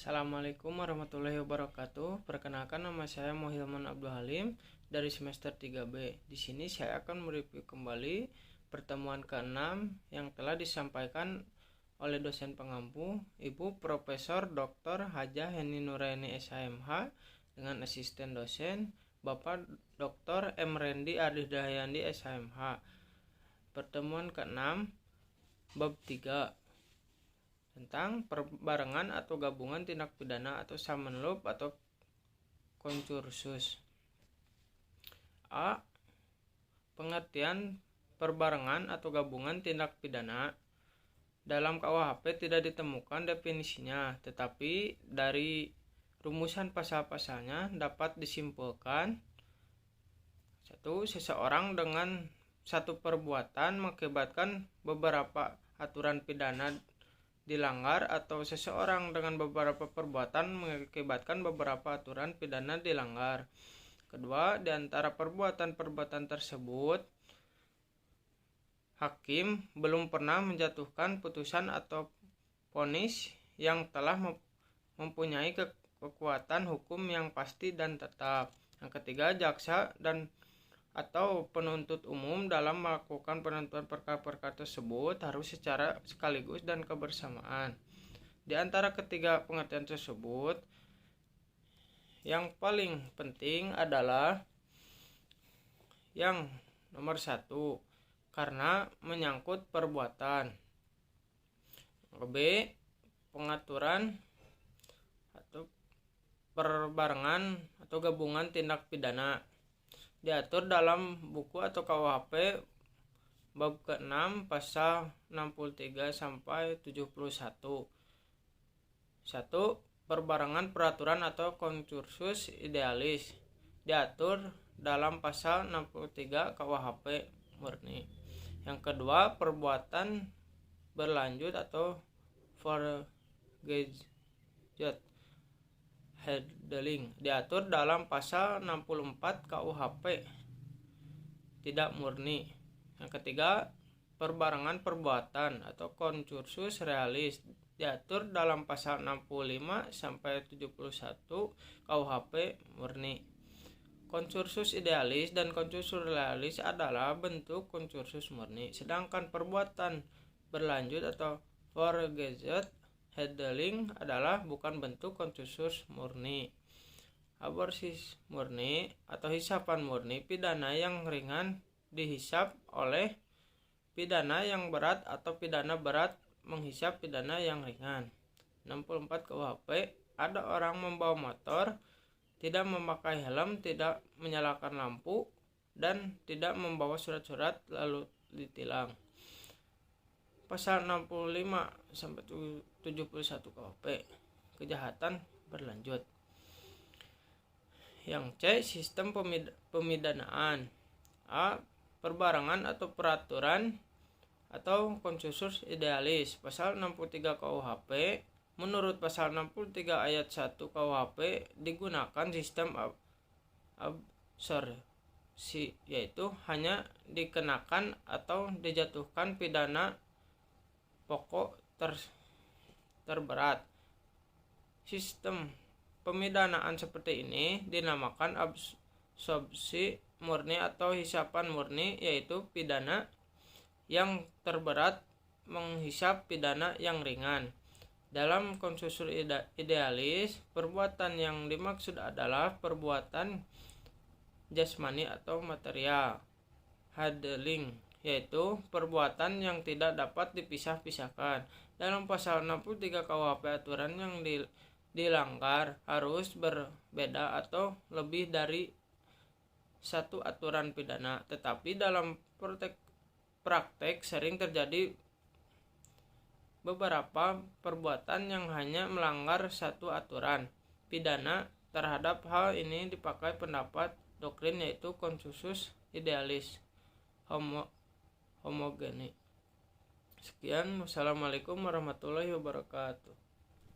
Assalamualaikum warahmatullahi wabarakatuh. Perkenalkan, nama saya Muhilman Abdul Halim dari semester 3B. Di sini saya akan mereview kembali pertemuan ke-6 yang telah disampaikan oleh dosen pengampu Ibu Profesor Dr. Hajah Heni Nuraini SHMH dengan asisten dosen Bapak Dr. M. Rendi Ardhidayandi SHMH. Pertemuan ke-6 bab 3 tentang perbarengan atau gabungan tindak pidana atau summon loop atau concursus. A. Pengertian perbarengan atau gabungan tindak pidana. Dalam KUHP tidak ditemukan definisinya, tetapi dari rumusan pasal-pasalnya dapat disimpulkan: 1. Seseorang dengan satu perbuatan mengakibatkan beberapa aturan pidana dilanggar, atau seseorang dengan beberapa perbuatan mengakibatkan beberapa aturan pidana dilanggar. Kedua, di antara perbuatan-perbuatan tersebut hakim belum pernah menjatuhkan putusan atau vonis yang telah mempunyai kekuatan hukum yang pasti dan tetap. Yang ketiga, jaksa dan atau penuntut umum dalam melakukan penentuan perkara-perkara tersebut harus secara sekaligus dan kebersamaan. Di antara ketiga pengertian tersebut, yang paling penting adalah yang nomor 1, karena menyangkut perbuatan. B. Pengaturan atau perbarengan atau gabungan tindak pidana diatur dalam buku atau KUHP bab ke-6 pasal 63 sampai 71. 1. Perbarengan peraturan atau concursus idealis diatur dalam pasal 63 KUHP murni. Yang kedua, perbuatan berlanjut atau forgejet handling diatur dalam pasal 64 KUHP tidak murni. Yang ketiga, perbarengan perbuatan atau concursus realis diatur dalam pasal 65 sampai 71 KUHP murni. Concursus idealis dan concursus realis adalah bentuk concursus murni, sedangkan perbuatan berlanjut atau forgejet handling adalah bukan bentuk concursus murni. Aborsis murni atau hisapan murni, pidana yang ringan dihisap oleh pidana yang berat atau pidana berat menghisap pidana yang ringan. 64 KUHP, ada orang membawa motor, tidak memakai helm, tidak menyalakan lampu, dan tidak membawa surat-surat lalu ditilang. Pasal 65 sampai 71 KUHP, kejahatan berlanjut. Yang C, sistem pemidanaan. A. Perbarengan atau peraturan atau concursus idealis. Pasal 63 KUHP, menurut pasal 63 ayat 1 KUHP digunakan sistem absorpsi, yaitu hanya dikenakan atau dijatuhkan pidana pokok terberat. Sistem pemidanaan seperti ini dinamakan absorpsi murni atau hisapan murni, yaitu pidana yang terberat menghisap pidana yang ringan. Dalam concursus idealis, perbuatan yang dimaksud adalah perbuatan jasmani atau material. Handling, yaitu perbuatan yang tidak dapat dipisah-pisahkan. Dalam pasal 63 KUHP, aturan yang dilanggar harus berbeda atau lebih dari satu aturan pidana, tetapi dalam praktek sering terjadi beberapa perbuatan yang hanya melanggar satu aturan pidana. Terhadap hal ini dipakai pendapat doktrin, yaitu concursus idealis homogeni. Sekian, wassalamualaikum warahmatullahi wabarakatuh.